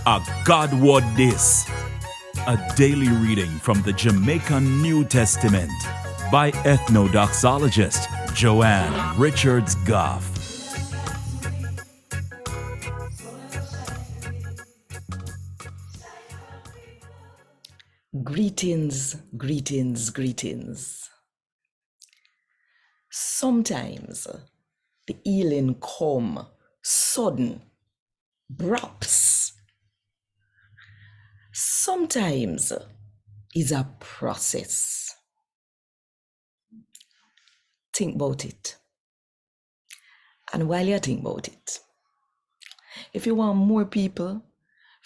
A God Word This, a daily reading from the Jamaican New Testament by Ethnodoxologist Joanne Richards Goffe. Greetings, greetings, greetings. Sometimes the healing come sudden, braps. Sometimes it's a process. Think about it. And while you think about it, if you want more people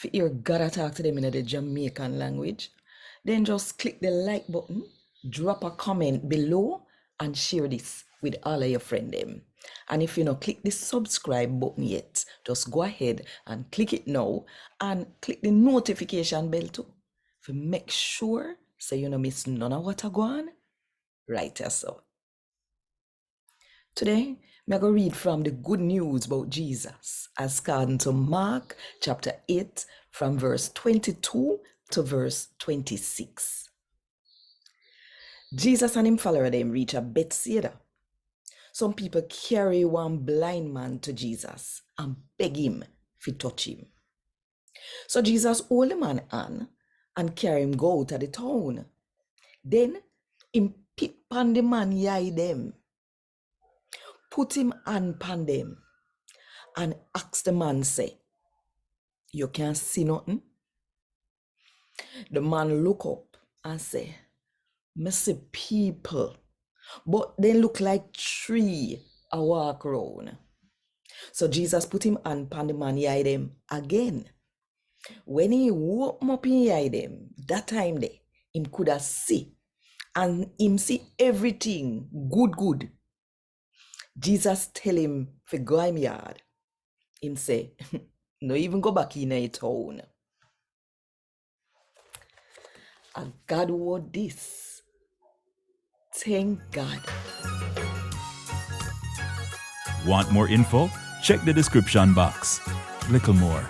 to hear God talk to them in the Jamaican language, then just click the like button, drop a comment below, and share this with all of your friends. And if you don't click the subscribe button yet, just go ahead and click it now and click the notification bell too to make sure so you don't miss none of what I go on right here. So today, I'm going to read from the good news about Jesus as according to Mark chapter 8 from verse 22 to verse 26. Jesus and him follower them reach a Bethsaida. Some people carry one blind man to Jesus and beg him to touch him. So Jesus hold the man on and carry him go out of the town. Then him pit pan the man eye them, put him hand pan them, and ask the man say, "You can't see nothing?" The man look up and say, "Me see people, but they look like tree a walk around." So Jesus put him hand pan the man eye them again. When he woke up in eye them, that time there, him could have see, and him see everything good. Jesus tell him to go in yard. Him say, "No even go back in a town." And God word this. Thank God. Want more info? Check the description box. Little more.